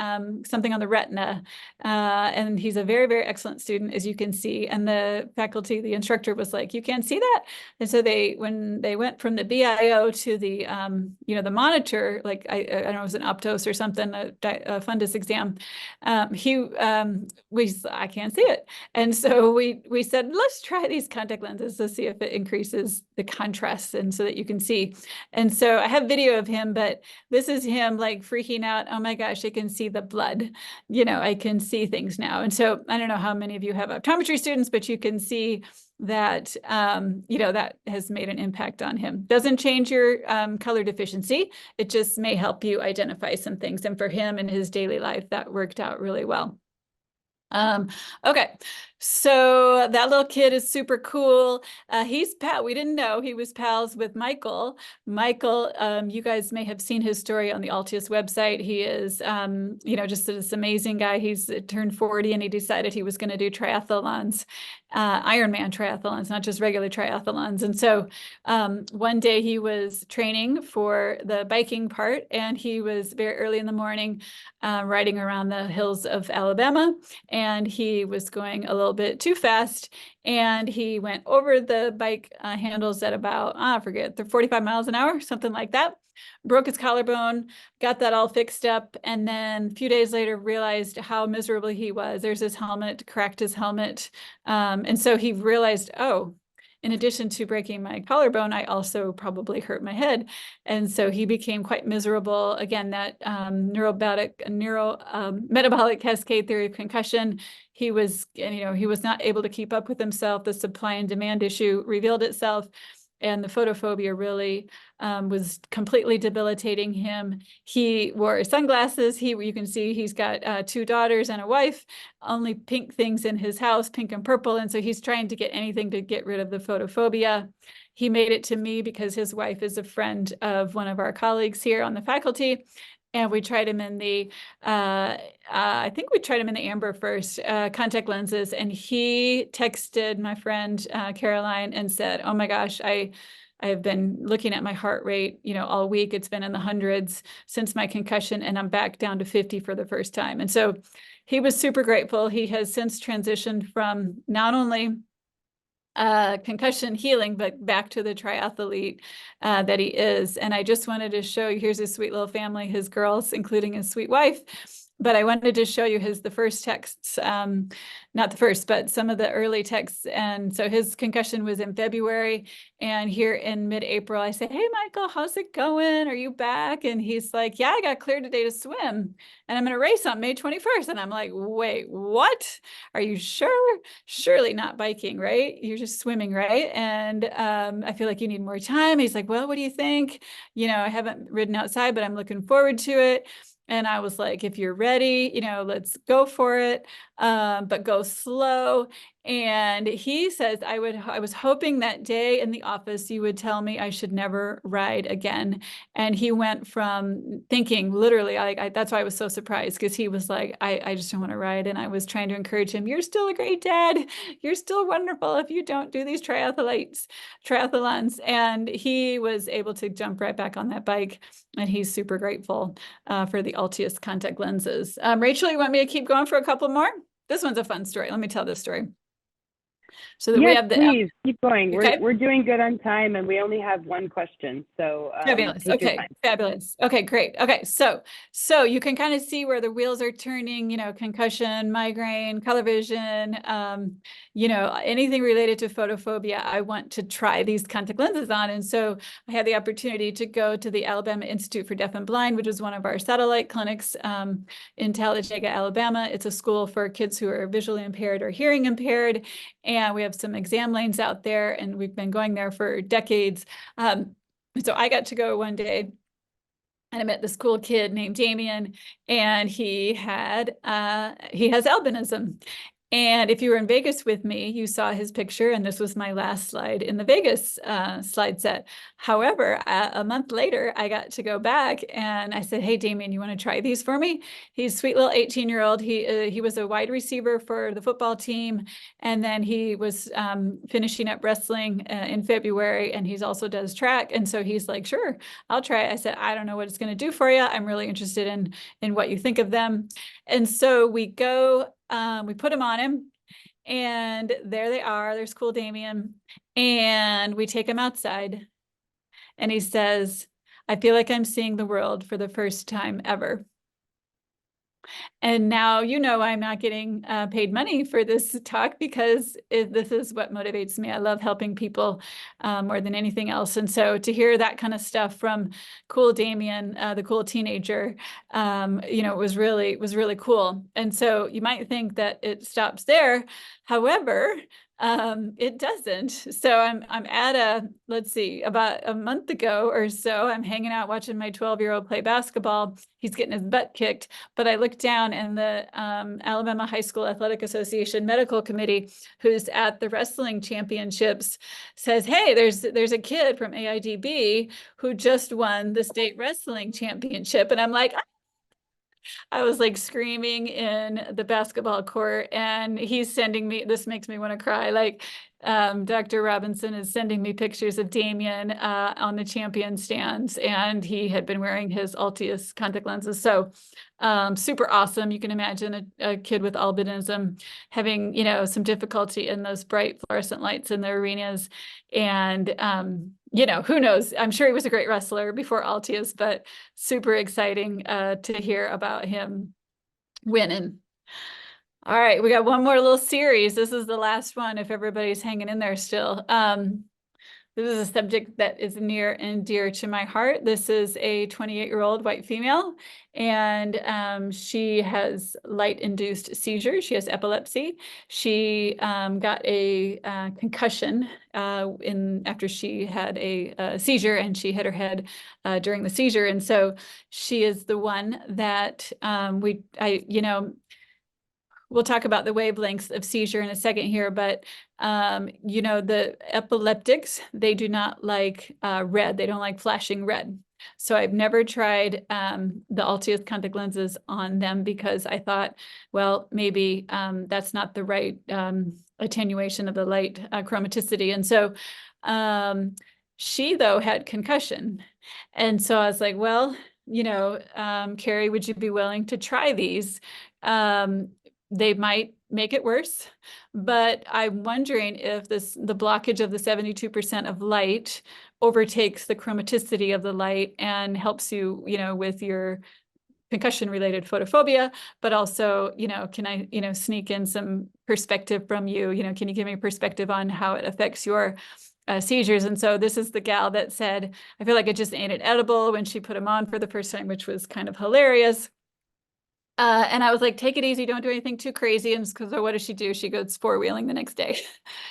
something on the retina. And he's a very, very excellent student, as you can see. And the faculty, the instructor was like, you can't see that. And so when they went from the BIO to the, you know, the monitor, like I don't know, it was an Optos or something, a fundus exam, I can't see it. And so we said, let's try these contact lenses to see if it increases the contrast and so that you can see. And And so I have video of him, but this is him like freaking out. Oh my gosh, I can see the blood. I can see things now. And so I don't know how many of you have optometry students, but you can see that, that has made an impact on him. Doesn't change your color deficiency. It just may help you identify some things. And for him in his daily life, that worked out really well. Okay, so that little kid is super cool. We didn't know he was pals with Michael. Michael, you guys may have seen his story on the ALTIUS website. He is, just this amazing guy. He's turned 40 and he decided he was going to do triathlons, Ironman triathlons, not just regular triathlons. And so one day he was training for the biking part, and he was very early in the morning riding around the hills of Alabama, and he was going a little bit too fast, and he went over the bike handles at about, I forget, 45 miles an hour, something like that. Broke his collarbone, got that all fixed up, and then a few days later realized how miserable he was. There's his helmet, cracked his helmet. And so he realized, oh, in addition to breaking my collarbone, I also probably hurt my head. And so he became quite miserable. Again, that metabolic cascade theory of concussion. He was not able to keep up with himself. The supply and demand issue revealed itself. And the photophobia really was completely debilitating him. He wore sunglasses. You can see he's got 2 daughters and a wife, only pink things in his house, pink and purple. And so he's trying to get anything to get rid of the photophobia. He made it to me because his wife is a friend of one of our colleagues here on the faculty. And we tried him in the, I think we tried him in the amber first, contact lenses. And he texted my friend, Caroline, and said, oh my gosh, I have been looking at my heart rate, all week. It's been in the hundreds since my concussion, and I'm back down to 50 for the first time. And so he was super grateful. He has since transitioned from not only concussion healing, but back to the triathlete that he is. And I just wanted to show you, here's his sweet little family, his girls, including his sweet wife. But I wanted to show you the first texts, not the first, but some of the early texts. And so his concussion was in February. And here in mid-April, I said, hey, Michael, how's it going? Are you back? And he's like, yeah, I got cleared today to swim. And I'm going to race on May 21st. And I'm like, wait, what? Are you sure? Surely not biking, right? You're just swimming, right? And I feel like you need more time. He's like, well, what do you think? I haven't ridden outside, but I'm looking forward to it. And I was like, if you're ready, let's go for it, but go slow. And he says, I was hoping that day in the office, you would tell me I should never ride again. And he went from thinking literally, that's why I was so surprised, because he was like, I just don't want to ride. And I was trying to encourage him. You're still a great dad. You're still wonderful if you don't do these triathlons. And he was able to jump right back on that bike. And he's super grateful for the ALTIUS contact lenses. Rachel, you want me to keep going for a couple more? This one's a fun story. Let me tell this story. So that yes, we have please keep going. Okay. We're doing good on time, and we only have one question. So fabulous. Okay, fabulous. Okay, great. Okay, so you can kind of see where the wheels are turning. Concussion, migraine, color vision. Anything related to photophobia. I want to try these contact lenses on, and so I had the opportunity to go to the Alabama Institute for Deaf and Blind, which is one of our satellite clinics in Talladega, Alabama. It's a school for kids who are visually impaired or hearing impaired. And we have some exam lanes out there, and we've been going there for decades. So I got to go one day, and I met this cool kid named Damien, and he has albinism. And if you were in Vegas with me, you saw his picture, and this was my last slide in the Vegas slide set. However, a month later, I got to go back, and I said, hey, Damien, you want to try these for me? He's a sweet little 18-year-old. He was a wide receiver for the football team, and then he was finishing up wrestling in February, and he's also does track. And so he's like, sure, I'll try it. I said, I don't know what it's going to do for you. I'm really interested in what you think of them. And so we go, we put them on him, and there they are. There's cool Damien. And we take him outside, and he says, I feel like I'm seeing the world for the first time ever. And now, I'm not getting paid money for this talk because this is what motivates me. I love helping people more than anything else. And so to hear that kind of stuff from cool Damien, the cool teenager, it was really cool. And so you might think that it stops there. However, it doesn't. So I'm at let's see, about a month ago or so, I'm hanging out watching my 12-year-old play basketball. He's getting his butt kicked, but I look down and the Alabama High School Athletic Association Medical Committee, who's at the wrestling championships, says, "Hey, there's a kid from AIDB who just won the state wrestling championship." And I'm like, I was like screaming in the basketball court, and he's sending me, this makes me want to cry, like Dr. Robinson is sending me pictures of Damien on the champion stands, and he had been wearing his ALTIUS contact lenses. So super awesome. You can imagine a kid with albinism having, some difficulty in those bright fluorescent lights in the arenas. And, who knows? I'm sure he was a great wrestler before ALTIUS, but super exciting to hear about him winning. All right, we got one more little series. This is the last one if everybody's hanging in there still. This is a subject that is near and dear to my heart. This is a 28-year-old white female, and she has light-induced seizures. She has epilepsy. She got a concussion after she had a seizure, and she hit her head during the seizure. And so she is the one that we'll talk about the wavelengths of seizure in a second here, but the epileptics, they do not like red. They don't like flashing red. So I've never tried the ALTIUS contact lenses on them because I thought, well, maybe that's not the right attenuation of the light chromaticity. And so she, though, had concussion. And so I was like, well, Carrie, would you be willing to try these? They might make it worse, but I'm wondering if the blockage of the 72% of light overtakes the chromaticity of the light and helps you, with your concussion-related photophobia, but also, can I, sneak in some perspective from you? Can you give me perspective on how it affects your seizures? And so this is the gal that said, I feel like I just ate an edible when she put them on for the first time, which was kind of hilarious. And I was like, take it easy. Don't do anything too crazy. And because what does she do? She goes four-wheeling the next day.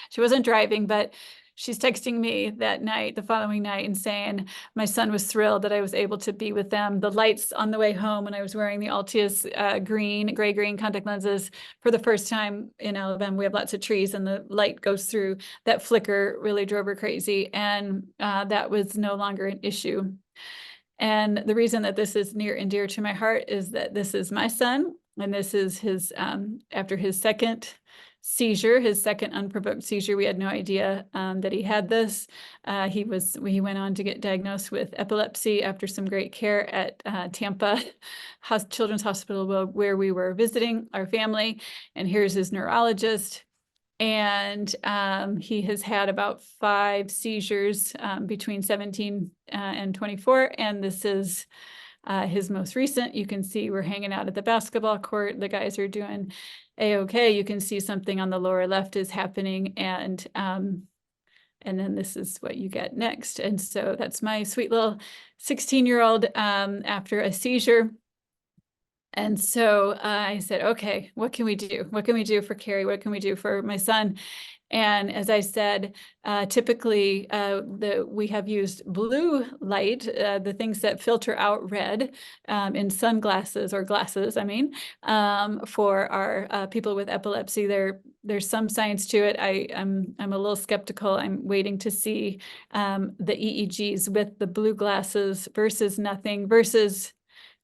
She wasn't driving, but she's texting me that night, the following night, and saying, my son was thrilled that I was able to be with them. The lights on the way home when I was wearing the ALTIUS gray-green contact lenses for the first time in Alabama. We have lots of trees and the light goes through. That flicker really drove her crazy. And that was no longer an issue. And the reason that this is near and dear to my heart is that this is my son, and this is his, after his second seizure, his second unprovoked seizure. We had no idea that he had this. He went on to get diagnosed with epilepsy after some great care at Tampa Children's Hospital, where we were visiting our family. And here's his neurologist. And he has had about 5 seizures between 17 and 24. And this is his most recent. You can see we're hanging out at the basketball court. The guys are doing A-okay. You can see something on the lower left is happening. And then this is what you get next. And so that's my sweet little 16-year-old after a seizure. And so I said, okay, what can we do? What can we do for Carrie? What can we do for my son? And as I said, typically we have used blue light, the things that filter out red in sunglasses or glasses, for our people with epilepsy. There's some science to it. I'm a little skeptical. I'm waiting to see the EEGs with the blue glasses versus nothing versus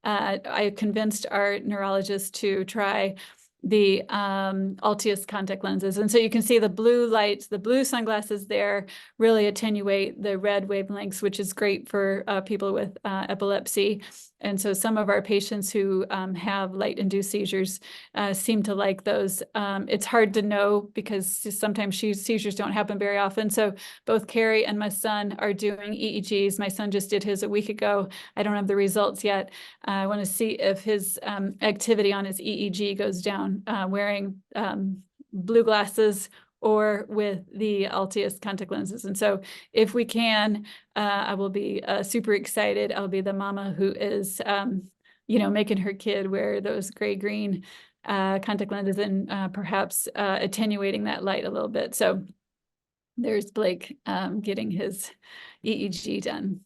I convinced our neurologist to try the ALTIUS contact lenses. And so you can see the blue lights, the blue sunglasses there really attenuate the red wavelengths, which is great for people with epilepsy. And so some of our patients who have light-induced seizures seem to like those. It's hard to know because sometimes seizures don't happen very often. So both Carrie and my son are doing EEGs. My son just did his a week ago. I don't have the results yet. I want to see if his activity on his EEG goes down wearing blue glasses or with the ALTIUS contact lenses. And so if we can, I will be super excited. I'll be the mama who is, making her kid wear those gray-green contact lenses and perhaps attenuating that light a little bit. So there's Blake getting his EEG done.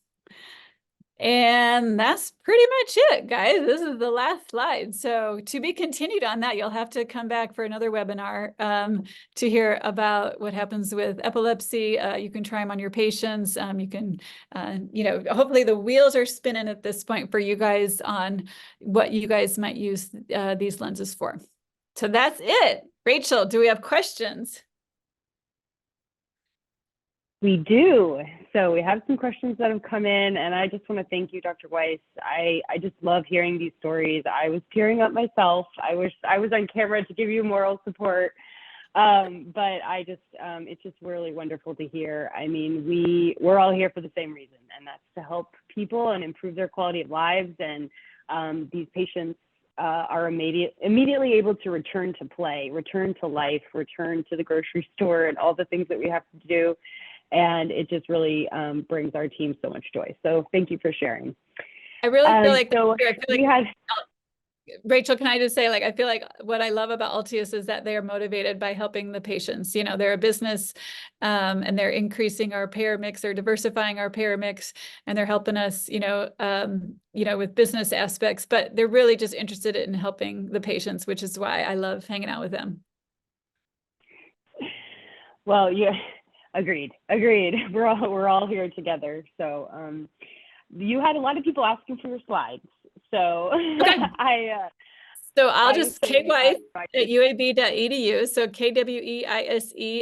And that's pretty much it, guys. This is the last slide. So to be continued on that, you'll have to come back for another webinar to hear about what happens with epilepsy. You can try them on your patients. You can, hopefully the wheels are spinning at this point for you guys on what you guys might use these lenses for. So that's it. Rachel, do we have questions? We do. So we have some questions that have come in, and I just want to thank you, Dr. Weise. I just love hearing these stories. I was tearing up myself. I wish I was on camera to give you moral support. But it's just really wonderful to hear. I mean, we're all here for the same reason, and that's to help people and improve their quality of lives. And these patients are immediately able to return to play, return to life, return to the grocery store and all the things that we have to do. And it just really brings our team so much joy. So thank you for sharing. I really feel like, Rachel, can I just say, I feel like what I love about ALTIUS is that they are motivated by helping the patients. They're a business and they're increasing our payer mix, they're diversifying our payer mix, and they're helping us, with business aspects, but they're really just interested in helping the patients, which is why I love hanging out with them. Well, yeah. Agreed. We're all here together. So you had a lot of people asking for your slides. So okay. I'll just KWeise at uab.edu. So KWEISE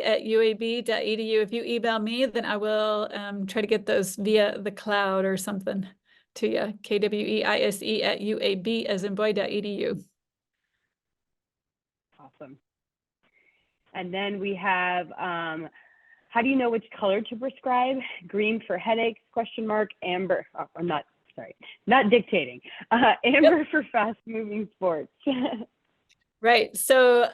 at uab.edu. If you email me, then I will try to get those via the cloud or something to you. KWEISE at uab as in boy.edu. Awesome. And then we have how do you know which color to prescribe? Green for headaches, ? Amber, I'm not dictating. Amber for fast moving sports. Right. So,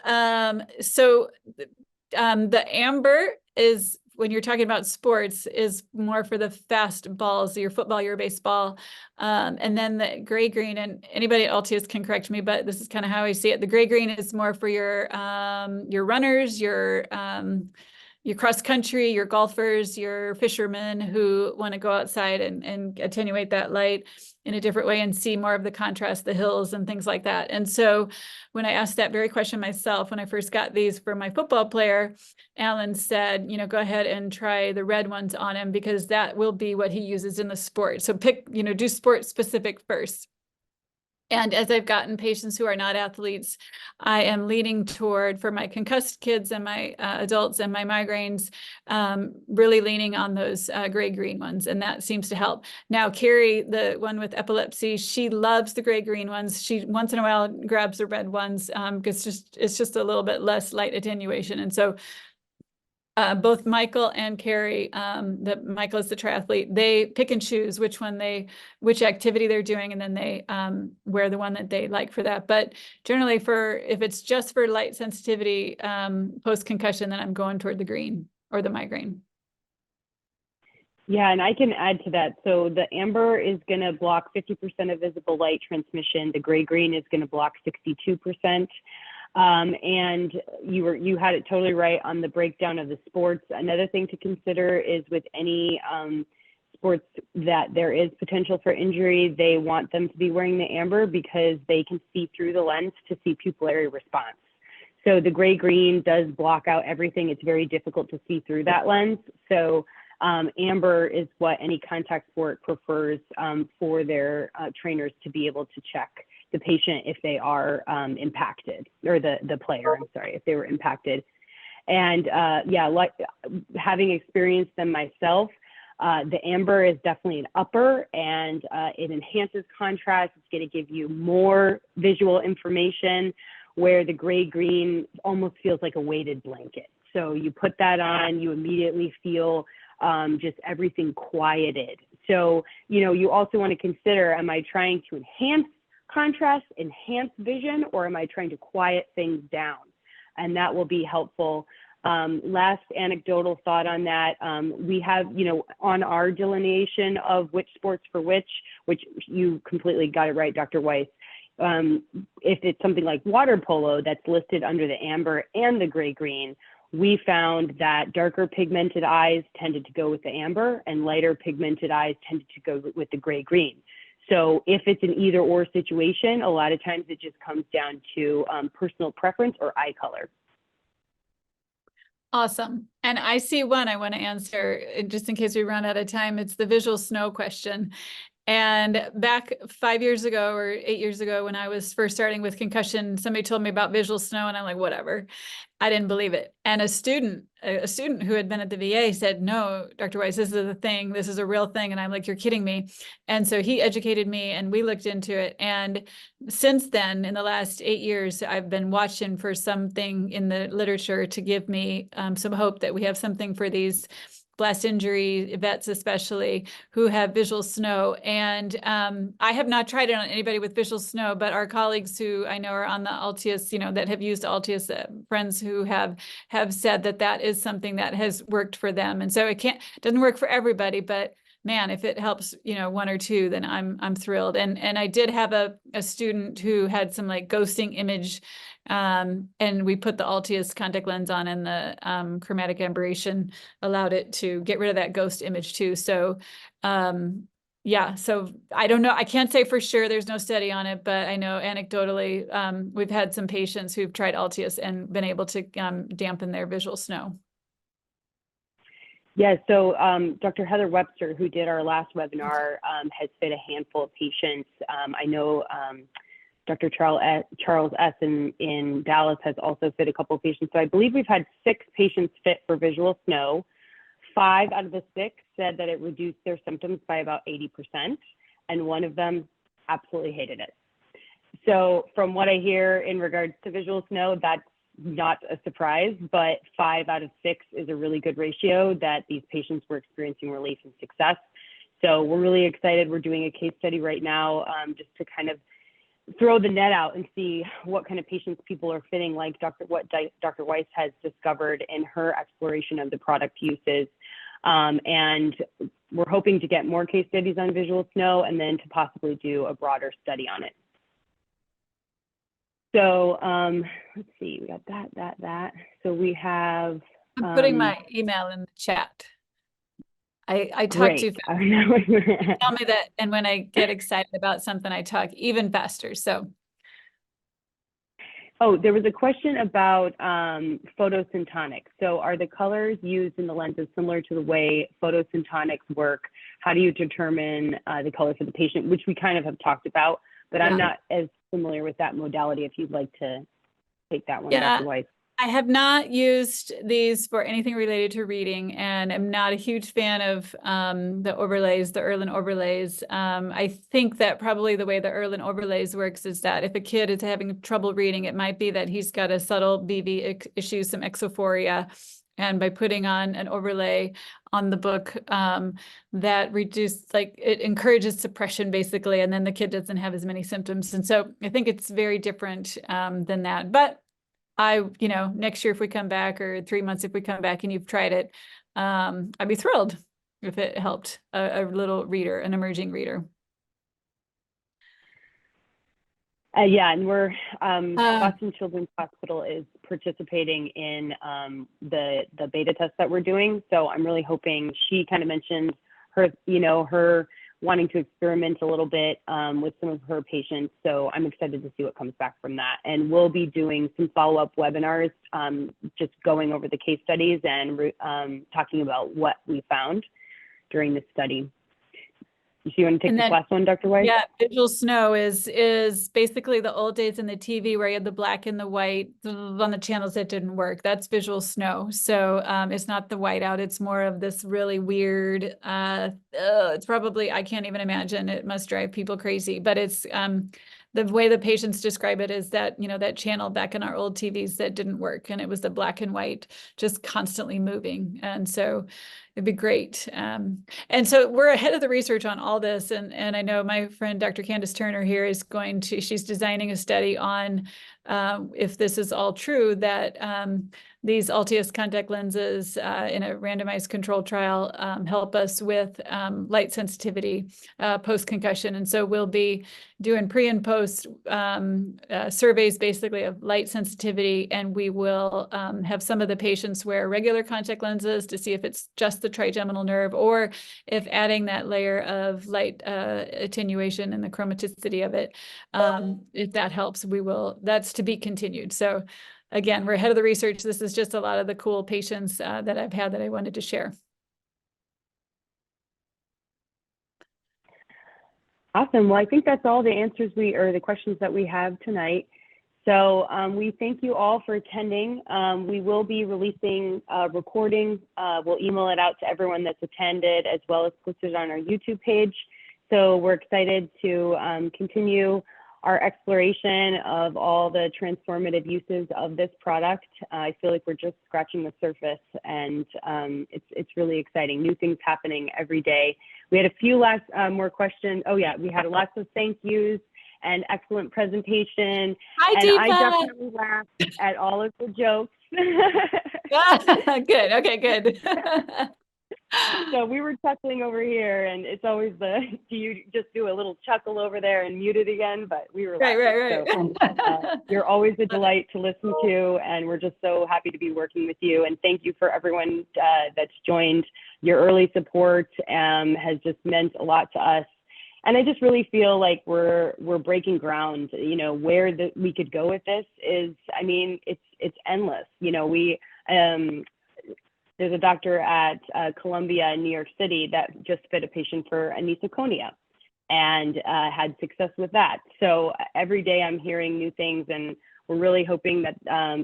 the amber is, when you're talking about sports, is more for the fast balls, your football, your baseball. And then the gray-green, and anybody at ALTIUS can correct me, but this is kind of how I see it. The gray-green is more for your runners, your cross country, your golfers, your fishermen who want to go outside and attenuate that light in a different way and see more of the contrast, the hills and things like that. And so when I asked that very question myself, when I first got these for my football player, Alan said, go ahead and try the red ones on him because that will be what he uses in the sport. So do sport specific first. And as I've gotten patients who are not athletes, I am leaning toward, for my concussed kids and my adults and my migraines, really leaning on those gray-green ones. And that seems to help. Now, Carrie, the one with epilepsy, she loves the gray-green ones. She once in a while grabs the red ones because it's just a little bit less light attenuation. And so both Michael and Carrie, Michael is the triathlete, they pick and choose which which activity they're doing, and then they wear the one that they like for that. But generally, if it's just for light sensitivity post-concussion, then I'm going toward the green or the migraine. Yeah, and I can add to that. So the amber is going to block 50% of visible light transmission. The gray-green is going to block 62%. And you had it totally right on the breakdown of the sports. Another thing to consider is with any sports that there is potential for injury, they want them to be wearing the amber because they can see through the lens to see pupillary response. So the gray-green does block out everything. It's very difficult to see through that lens. So amber is what any contact sport prefers for their trainers to be able to check the patient if they are impacted, or the player, I'm sorry, if they were impacted. And yeah, like having experienced them myself, the amber is definitely an upper, and it enhances contrast. It's going to give you more visual information, where the gray-green almost feels like a weighted blanket. So you put that on, you immediately feel just everything quieted. So, you know, you also want to consider, am I trying to enhance contrast, enhance vision, or am I trying to quiet things down? And that will be helpful. Last anecdotal thought on that, we have, you know, on our delineation of which sports for which you completely got it right, Dr. Weise. If it's something like water polo that's listed under the amber and the gray-green, we found that darker pigmented eyes tended to go with the amber, and lighter pigmented eyes tended to go with the gray-green. So if it's an either or situation, a lot of times it just comes down to personal preference or eye color. Awesome. And I see one I want to answer, just in case we run out of time. It's the visual snow question. And back 5 years ago or 8 years ago, when I was first starting with concussion, somebody told me about visual snow, and I'm like, whatever. I didn't believe it. And a student who had been at the VA said, no, Dr. Weise, this is a thing. This is a real thing. And I'm like, you're kidding me. And so he educated me, and we looked into it. And since then, in the last 8 years, I've been watching for something in the literature to give me some hope that we have something for these blast injury vets, especially, who have visual snow. And I have not tried it on anybody with visual snow, but our colleagues who I know are on the ALTIUS, you know, that have used ALTIUS, friends who have said that that is something that has worked for them. And so it doesn't work for everybody, but man, if it helps, you know, one or two, then I'm thrilled. And I did have a student who had some like ghosting image, and we put the ALTIUS contact lens on, and the chromatic aberration allowed it to get rid of that ghost image too. So yeah, so I don't know. I can't say for sure, there's no study on it, but I know anecdotally, we've had some patients who've tried ALTIUS and been able to dampen their visual snow. Yeah, so Dr. Heather Webster, who did our last webinar, has fit a handful of patients. I know Dr. Charles S. in Dallas has also fit a couple of patients. So I believe we've had 6 patients fit for visual snow. 5 out of the 6 said that it reduced their symptoms by about 80%, and one of them absolutely hated it. So from what I hear in regards to visual snow, that's not a surprise, but 5 out of 6 is a really good ratio that these patients were experiencing relief and success. So we're really excited. We're doing a case study right now just to kind of throw the net out and see what kind of patients people are fitting, like what Dr. Weise has discovered in her exploration of the product uses. And we're hoping to get more case studies on visual snow, and then to possibly do a broader study on it. So let's see, we got that. So we have. I'm putting my email in the chat. I talk too fast. Tell me that, and when I get excited about something, I talk even faster. So. Oh, there was a question about photosyntonics. So are the colors used in the lenses similar to the way photosyntonics work? How do you determine the color for the patient, which we kind of have talked about, but yeah. I'm not as familiar with that modality, if you'd like to take that one, yeah. Dr. Weise. I have not used these for anything related to reading, and I'm not a huge fan of the overlays, the Erlen overlays. I think that probably the way the Erlen overlays works is that if a kid is having trouble reading, it might be that he's got a subtle BV issue, some exophoria. And by putting on an overlay on the book, that it encourages suppression basically, and then the kid doesn't have as many symptoms. And so I think it's very different than that. But next year if we come back, or 3 months if we come back and you've tried it, I'd be thrilled if it helped a little reader, an emerging reader. Yeah, and we're Boston Children's Hospital is participating in the beta test that we're doing. So I'm really hoping, she kind of mentioned her wanting to experiment a little bit with some of her patients. So I'm excited to see what comes back from that. And we'll be doing some follow-up webinars, just going over the case studies and talking about what we found during the study. you want to take And this then, last one, Dr. Weise? yeah, visual snow is basically the old days in the TV where you had the black and the white on the channels that didn't work. That's visual snow. So it's not the whiteout. It's more of this really weird. It's probably, I can't even imagine. It must drive people crazy. But it's the way the patients describe it is that, you know, that channel back in our old TVs that didn't work, and it was the black and white just constantly moving. And so it'd be great. And so we're ahead of the research on all this. And I know my friend, Dr. Candace Turner here she's designing a study on if this is all true, that these ALTIUS contact lenses in a randomized controlled trial help us with light sensitivity post-concussion. And so we'll be doing pre and post surveys basically of light sensitivity, and we will have some of the patients wear regular contact lenses to see if it's just the trigeminal nerve, or if adding that layer of light attenuation and the chromaticity of it, if that helps, that's to be continued. So again, we're ahead of the research. This is just a lot of the cool patients that I've had that I wanted to share. Awesome. Well, I think that's all the answers the questions that we have tonight. So we thank you all for attending. We will be releasing a recording. We'll email it out to everyone that's attended, as well as post it on our YouTube page. So we're excited to continue our exploration of all the transformative uses of this product. I feel like we're just scratching the surface, and it's really exciting. New things happening every day. We had a few more questions. Oh yeah, we had lots of thank yous and excellent presentation. Hi, and Deepa. I definitely laughed at all of the jokes. Good. Okay, good. So we were chuckling over here, and it's always do you just do a little chuckle over there and mute it again? But we were laughing. Right. So, you're always a delight to listen to, and we're just so happy to be working with you. And thank you for everyone that's joined. Your early support has just meant a lot to us. And I just really feel like we're breaking ground. You know, where we could go with this is, I mean, it's endless. You know, there's a doctor at Columbia in New York City that just fit a patient for anisoconia and had success with that. So every day I'm hearing new things, and we're really hoping that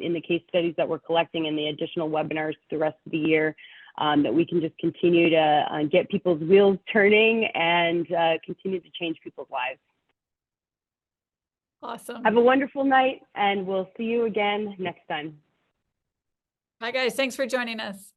in the case studies that we're collecting and the additional webinars the rest of the year, that we can just continue to get people's wheels turning and continue to change people's lives. Awesome. Have a wonderful night, and we'll see you again next time. Bye, guys. Thanks for joining us.